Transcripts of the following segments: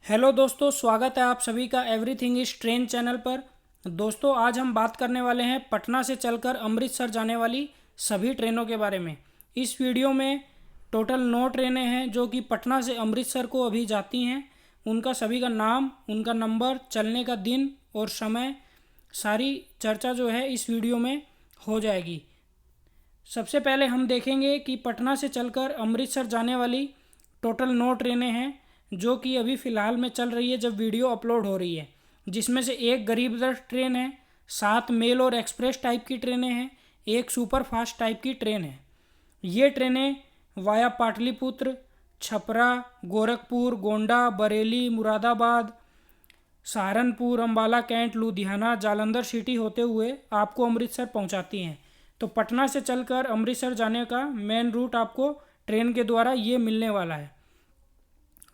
Hello दोस्तों, स्वागत है आप सभी का एवरीथिंग इज ट्रेन चैनल पर। दोस्तों, आज हम बात करने वाले हैं पटना से चलकर अमृतसर जाने वाली सभी ट्रेनों के बारे में। इस वीडियो में टोटल 9 ट्रेनें हैं जो कि पटना से अमृतसर को अभी जाती हैं। उनका सभी का नाम, उनका नंबर, चलने का दिन और समय, सारी चर्चा जो है इस वीडियो में हो जाएगी। सबसे पहले हम देखेंगे कि पटना से चलकर अमृतसर जाने वाली टोटल 9 ट्रेनें हैं जो कि अभी फ़िलहाल में चल रही है जब वीडियो अपलोड हो रही है। जिसमें से एक गरीब रथ ट्रेन है, 7 मेल और एक्सप्रेस टाइप की ट्रेनें हैं, एक सुपर फास्ट टाइप की ट्रेन है। ये ट्रेनें via Pataliputra, Chhapra, Gorakhpur, Gonda, Bareilly, Moradabad, Saharanpur, Ambala cantt, Ludhiana, Jalandhar city होते हुए आपको अमृतसर पहुंचाती हैं। तो पटना से चलकर अमृतसर जाने का मेन रूट आपको ट्रेन के द्वारा ये मिलने वाला है।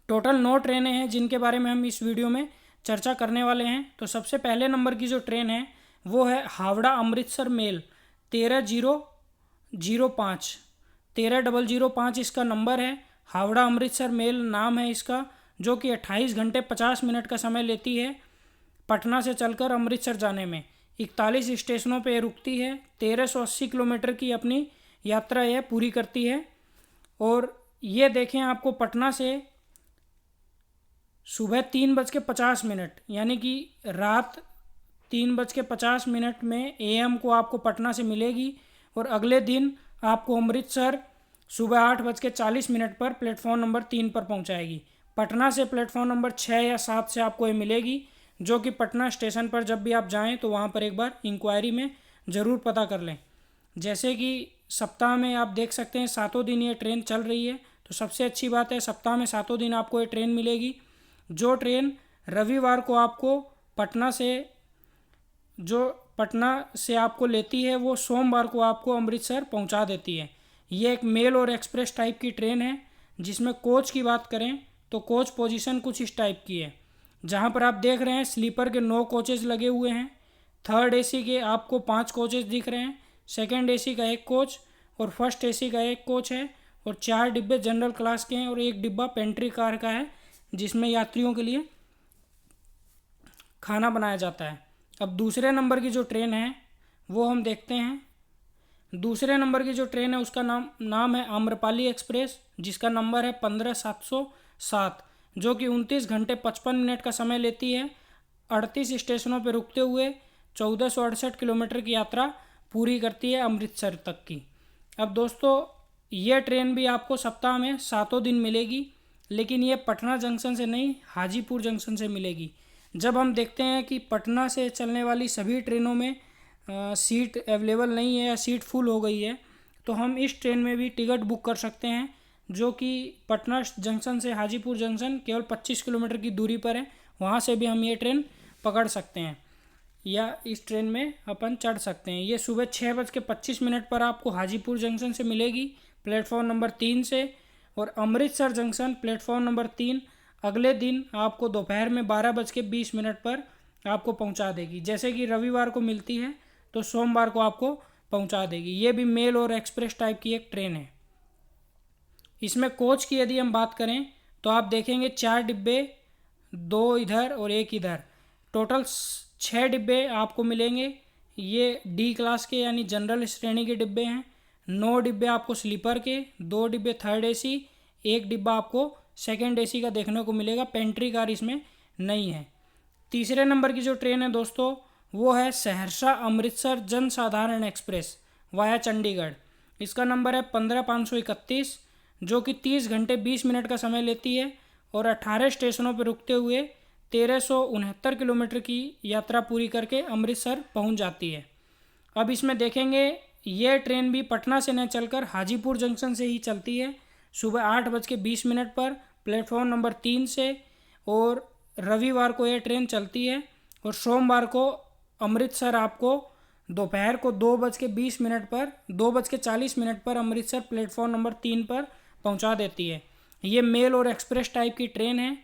टोटल 9 ट्रेनें हैं जिनके बारे में हम इस वीडियो में चर्चा करने वाले हैं। तो सबसे पहले नंबर की जो ट्रेन है वो है हावड़ा अमृतसर मेल 13005। 13005 इसका नंबर है। हावड़ा अमृतसर मेल नाम है इसका, जो कि 28 घंटे 50 मिनट का समय लेती है पटना से चलकर अमृतसर जाने में। 41 स्टेशनों पे रुकती है। 1380 किलोमीटर की अपनी यात्रा यह पूरी करती है। और ये देखें, आपको पटना से सुबह 3:50 यानी कि रात 3:50 में AM को आपको पटना से मिलेगी। और अगले दिन आपको अमृतसर सुबह 8:40 पर प्लेटफॉर्म नंबर 3 पर पहुंचाएगी। पटना से प्लेटफॉर्म नंबर 6 या 7 से आपको ये मिलेगी, जो कि पटना स्टेशन पर जब भी आप जाएं तो वहां पर एक बार इंक्वायरी में ज़रूर पता कर लें। जैसे कि सप्ताह में आप देख सकते हैं 7 दिन ये ट्रेन चल रही है, तो सबसे अच्छी बात है सप्ताह में 7 दिन आपको ये ट्रेन मिलेगी। जो ट्रेन रविवार को आपको पटना से आपको लेती है वो सोमवार को आपको अमृतसर पहुंचा देती है। ये एक मेल और एक्सप्रेस टाइप की ट्रेन है। जिसमें कोच की बात करें तो कोच पोजीशन कुछ इस टाइप की है। जहां पर आप देख रहे हैं स्लीपर के 9 कोचेज लगे हुए हैं। थर्ड AC के आपको 5 कोचेज दिख रहे हैं। सेकंड AC का 1 कोच और फर्स्ट AC का 1 कोच है। और 4 डिब्बे जनरल क्लास के हैं और 1 डिब्बा पेंट्री कार का है, जिसमें यात्रियों के लिए खाना बनाया जाता है। अब दूसरे नंबर की जो ट्रेन है वो हम देखते हैं। दूसरे नंबर की जो ट्रेन है उसका नाम है आम्रपाली एक्सप्रेस, जिसका नंबर है 15707, जो कि 29 घंटे 55 मिनट का समय लेती है। 38 स्टेशनों पर रुकते हुए 1468 किलोमीटर की यात्रा पूरी करती है अमृतसर तक की। अब दोस्तों, ये ट्रेन भी आपको सप्ताह में 7 दिन मिलेगी, लेकिन ये पटना जंक्शन से नहीं, हाजीपुर जंक्शन से मिलेगी। जब हम देखते हैं कि पटना से चलने वाली सभी ट्रेनों में सीट अवेलेबल नहीं है या सीट फुल हो गई है, तो हम इस ट्रेन में भी टिकट बुक कर सकते हैं, जो कि पटना जंक्शन से हाजीपुर जंक्शन केवल 25 किलोमीटर की दूरी पर है। वहाँ से भी हम ये ट्रेन पकड़ सकते हैं या इस ट्रेन में अपन चढ़ सकते हैं। ये सुबह 6:25 पर आपको हाजीपुर जंक्शन से मिलेगी प्लेटफॉर्म नंबर 3 से। और अमृतसर जंक्शन प्लेटफॉर्म नंबर 3 अगले दिन आपको दोपहर में 12:20 पर आपको पहुंचा देगी। जैसे कि रविवार को मिलती है तो सोमवार को आपको पहुंचा देगी। ये भी मेल और एक्सप्रेस टाइप की एक ट्रेन है। इसमें कोच की यदि हम बात करें तो आप देखेंगे 4 डिब्बे, 2 इधर और 1 इधर, टोटल 6 डिब्बे आपको मिलेंगे। ये D क्लास के यानी जनरल श्रेणी के डिब्बे हैं। 9 डिब्बे आपको स्लीपर के, 2 डिब्बे थर्ड AC, 1 डिब्बा आपको सेकंड AC का देखने को मिलेगा। पेंट्री कार इसमें नहीं है। तीसरे नंबर की जो ट्रेन है दोस्तों वो है सहरसा अमृतसर जनसाधारण एक्सप्रेस वाया चंडीगढ़। इसका नंबर है 15531, जो कि 30 घंटे 20 मिनट का समय लेती है और 18 स्टेशनों पर रुकते हुए 1369 किलोमीटर की यात्रा पूरी करके अमृतसर पहुंच जाती है। अब इसमें देखेंगे ये ट्रेन भी पटना से न चलकर हाजीपुर जंक्शन से ही चलती है सुबह 8:20 पर प्लेटफॉर्म नंबर 3 से। और रविवार को यह ट्रेन चलती है और सोमवार को अमृतसर आपको दोपहर को 2:40 पर अमृतसर प्लेटफॉर्म नंबर 3 पर पहुंचा देती है। ये मेल और एक्सप्रेस टाइप की ट्रेन है।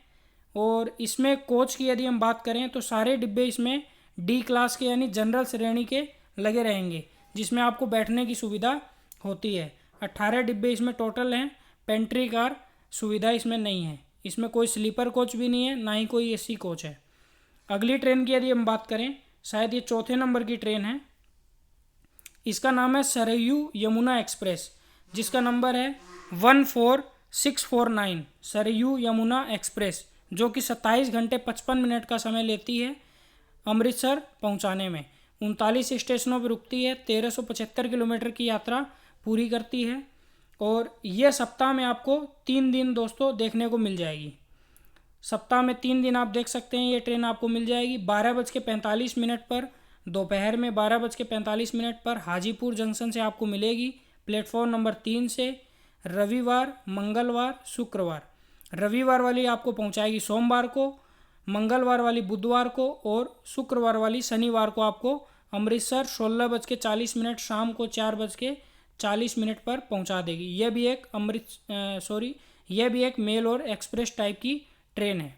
और इसमें कोच की यदि हम बात करें तो सारे डिब्बे इसमें D क्लास के यानी जनरल श्रेणी के लगे रहेंगे, जिसमें आपको बैठने की सुविधा होती है। 18 डिब्बे इसमें टोटल हैं। पेंट्री कार सुविधा इसमें नहीं है। इसमें कोई स्लीपर कोच भी नहीं है, ना ही कोई एसी कोच है। अगली ट्रेन की यदि हम बात करें, शायद ये चौथे नंबर की ट्रेन है। इसका नाम है सरयू यमुना एक्सप्रेस, जिसका नंबर है 14649। सरयू यमुना एक्सप्रेस, जो कि 27 घंटे 55 मिनट का समय लेती है अमृतसर पहुंचाने में। 39 स्टेशनों पर रुकती है, 1375 किलोमीटर की यात्रा पूरी करती है। और यह सप्ताह में आपको 3 दिन दोस्तों देखने को मिल जाएगी। सप्ताह में 3 दिन आप देख सकते हैं ये ट्रेन आपको मिल जाएगी। 12:45 पर दोपहर में 12:45 पर हाजीपुर जंक्शन से आपको मिलेगी, प्लेटफॉर्म नंबर 3 से। रविवार, मंगलवार, शुक्रवार। रविवार वाली आपको पहुंचाएगी सोमवार को, मंगलवार वाली बुधवार को और शुक्रवार वाली शनिवार को आपको अमृतसर 16:40 शाम को 4:40 पर पहुंचा देगी। यह भी एक मेल और एक्सप्रेस टाइप की ट्रेन है।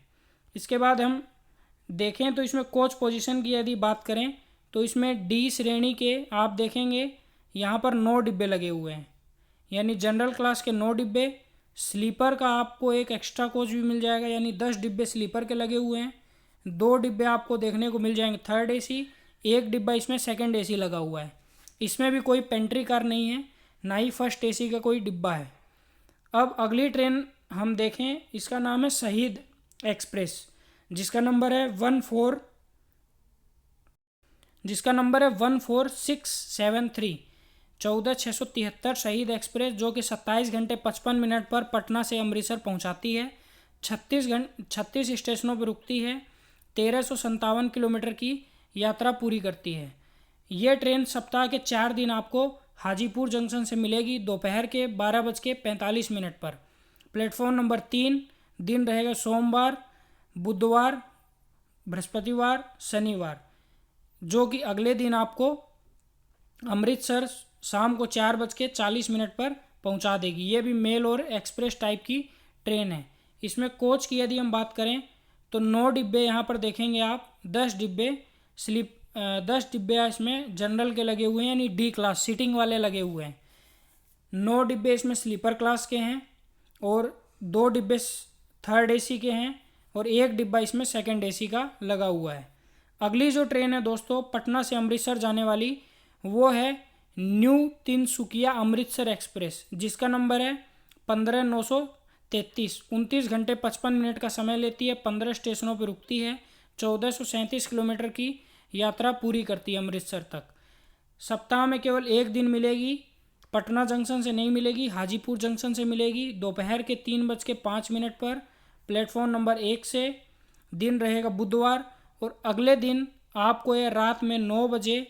इसके बाद हम देखें तो इसमें कोच पोजीशन की यदि बात करें तो इसमें डी श्रेणी के आप देखेंगे यहाँ पर 9 डिब्बे लगे हुए हैं, यानी जनरल क्लास के 9 डिब्बे। स्लीपर का आपको एक एक्स्ट्रा कोच भी मिल जाएगा, यानी 10 डिब्बे स्लीपर के लगे हुए हैं। 2 डिब्बे आपको देखने को मिल जाएंगे थर्ड एसी, 1 डिब्बा इसमें सेकंड एसी लगा हुआ है। इसमें भी कोई पेंट्री कार नहीं है, ना ही फर्स्ट एसी का कोई डिब्बा है। अब अगली ट्रेन हम देखें, इसका नाम है शहीद एक्सप्रेस, जिसका नंबर है 14673, 14673 शहीद एक्सप्रेस, जो कि 27 घंटे 55 मिनट पर पटना से अमृतसर पहुंचाती है। 36 स्टेशनों पर रुकती है, 1357 किलोमीटर की यात्रा पूरी करती है। ये ट्रेन सप्ताह के 4 दिन आपको हाजीपुर जंक्शन से मिलेगी, दोपहर के 12:45 पर। प्लेटफॉर्म नंबर 3, दिन रहेगा सोमवार, बुधवार, बृहस्पतिवार, शनिवार, जो कि अगले दिन आपको अमृतसर शाम को 4:40 पर पहुंचा देगी। ये भी मेल और एक्सप्रेस टाइप की ट्रेन है। इसमें कोच की यदि हम बात करें तो 9 डिब्बे यहाँ पर देखेंगे आप, 10 डिब्बे इसमें जनरल के लगे हुए हैं, यानी डी क्लास सीटिंग वाले लगे हुए हैं। 9 डिब्बे इसमें स्लीपर क्लास के हैं और 2 डिब्बे थर्ड एसी के हैं और 1 डिब्बा इसमें सेकंड एसी का लगा हुआ है। अगली जो ट्रेन है दोस्तों पटना से अमृतसर जाने वाली, वो है न्यू तिनसुकिया अमृतसर एक्सप्रेस, जिसका नंबर है 15933। 29 घंटे 55 मिनट का समय लेती है, 15 स्टेशनों पर रुकती है, 1437 किलोमीटर की यात्रा पूरी करती है अमृतसर तक। सप्ताह में केवल 1 दिन मिलेगी, पटना जंक्शन से नहीं मिलेगी, हाजीपुर जंक्शन से मिलेगी, दोपहर के 3:05 पर, प्लेटफॉर्म नंबर 1 से। दिन रहेगा बुधवार और अगले दिन आपको ये रात में 9 बजे,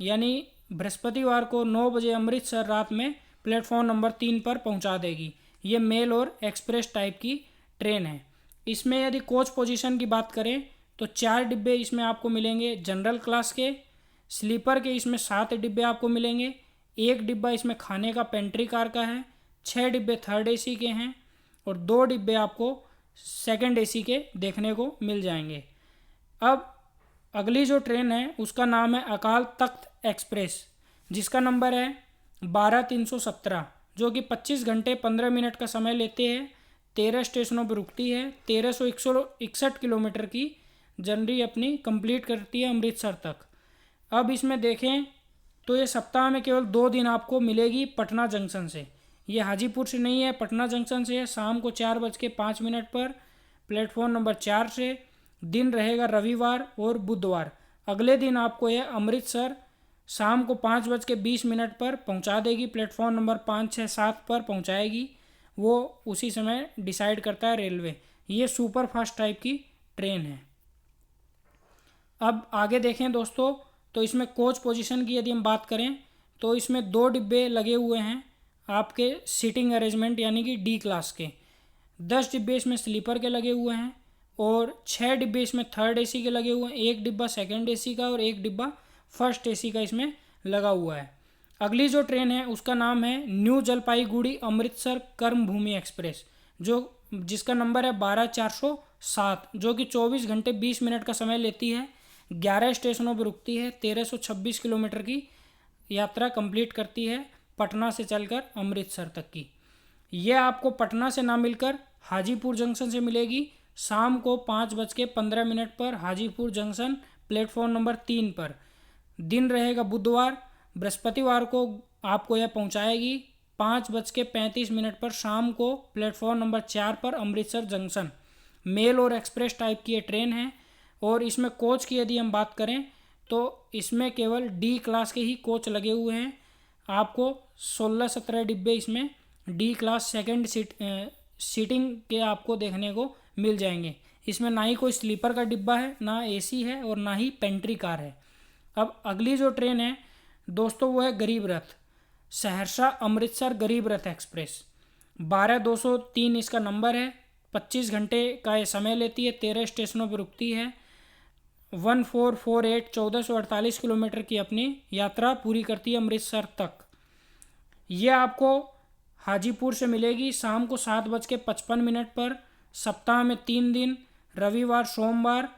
यानी बृहस्पतिवार को 9 बजे अमृतसर रात में प्लेटफॉर्म नंबर 3 पर पहुंचा देगी। ये मेल और एक्सप्रेस टाइप की ट्रेन है। इसमें यदि कोच पोजीशन की बात करें तो 4 डिब्बे इसमें आपको मिलेंगे जनरल क्लास के, स्लीपर के इसमें 7 डिब्बे आपको मिलेंगे, 1 डिब्बा इसमें खाने का पेंट्री कार का है, 6 डिब्बे थर्ड एसी के हैं और 2 डिब्बे आपको सेकंड एसी के देखने को मिल जाएंगे। अब अगली जो ट्रेन है उसका नाम है अकाल तख्त एक्सप्रेस, जिसका नंबर है 12317, जो कि 25 घंटे 15 मिनट का समय लेते हैं, 13 स्टेशनों पर रुकती है, 1361 किलोमीटर की जर्नी अपनी कंप्लीट करती है अमृतसर तक। अब इसमें देखें तो ये सप्ताह में केवल 2 दिन आपको मिलेगी पटना जंक्शन से। ये हाजीपुर से नहीं है, पटना जंक्शन से है, शाम को 4:05 पर, प्लेटफॉर्म नंबर 4 से। दिन रहेगा रविवार और बुधवार। अगले दिन आपको यह अमृतसर शाम को 5:20 पर पहुंचा देगी, प्लेटफॉर्म नंबर 5, 6, 7 पर पहुंचाएगी। वो उसी समय डिसाइड करता है रेलवे। ये सुपर फास्ट टाइप की ट्रेन है। अब आगे देखें दोस्तों तो इसमें कोच पोजीशन की यदि हम बात करें तो इसमें 2 डिब्बे लगे हुए हैं आपके सीटिंग अरेंजमेंट, यानी कि डी क्लास के। 10 डिब्बे इसमें स्लीपर के लगे हुए हैं और 6 डिब्बे इसमें थर्ड एसी के लगे हुए हैं, 1 डिब्बा सेकंड एसी का और 1 डिब्बा फर्स्ट एसी का इसमें लगा हुआ है। अगली जो ट्रेन है उसका नाम है न्यू जलपाईगुड़ी अमृतसर कर्मभूमि एक्सप्रेस, जिसका नंबर है 12407, जो कि 24 घंटे 20 मिनट का समय लेती है, 11 स्टेशनों पर रुकती है, 1326 किलोमीटर की यात्रा कंप्लीट करती है पटना से चलकर अमृतसर तक की। यह आपको पटना से ना मिलकर हाजीपुर जंक्शन से मिलेगी शाम को 5:15 पर हाजीपुर जंक्शन प्लेटफॉर्म नंबर 3 पर। दिन रहेगा बुधवार। बृहस्पतिवार को आपको यह पहुंचाएगी 5:35 पर शाम को प्लेटफॉर्म नंबर 4 पर अमृतसर जंक्शन। मेल और एक्सप्रेस टाइप की ये ट्रेन है। और इसमें कोच की यदि हम बात करें तो इसमें केवल डी क्लास के ही कोच लगे हुए हैं। आपको 16-17 डिब्बे इसमें डी क्लास सेकंड सीटिंग के आपको देखने को मिल जाएंगे। इसमें ना ही कोई स्लीपर का डिब्बा है, ना एसी है और ना ही पेंट्री कार है। अब अगली जो ट्रेन है दोस्तों वो है गरीब रथ, सहरसा अमृतसर गरीब रथ एक्सप्रेस। 12203 इसका नंबर है। 25 घंटे का ये समय लेती है, 13 स्टेशनों पर रुकती है। 1448 1448 किलोमीटर की अपनी यात्रा पूरी करती है अमृतसर तक। ये आपको हाजीपुर से मिलेगी शाम को 7:55 पर, सप्ताह में 3 दिन, रविवार, सोमवार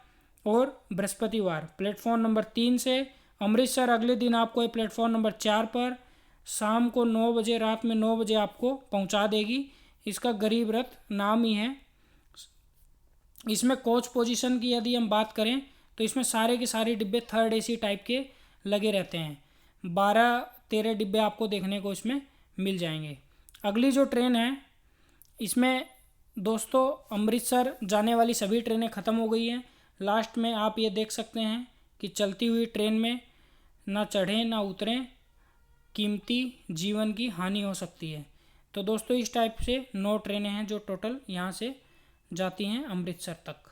और बृहस्पतिवार। प्लेटफॉर्म नंबर 3 से अमृतसर अगले दिन आपको प्लेटफॉर्म नंबर 4 पर शाम को 9 बजे, रात में 9 बजे आपको पहुंचा देगी। इसका गरीब रथ नाम ही है। इसमें कोच पोजीशन की यदि हम बात करें तो इसमें सारे के सारे डिब्बे थर्ड एसी टाइप के लगे रहते हैं। 12-13 डिब्बे आपको देखने को इसमें मिल जाएंगे। अगली जो ट्रेन है इसमें दोस्तों अमृतसर जाने वाली सभी ट्रेनें ख़त्म हो गई हैं। लास्ट में आप ये देख सकते हैं कि चलती हुई ट्रेन में ना चढ़ें ना उतरें, कीमती जीवन की हानि हो सकती है। तो दोस्तों इस टाइप से 9 ट्रेनें हैं जो टोटल यहाँ से जाती हैं अमृतसर तक।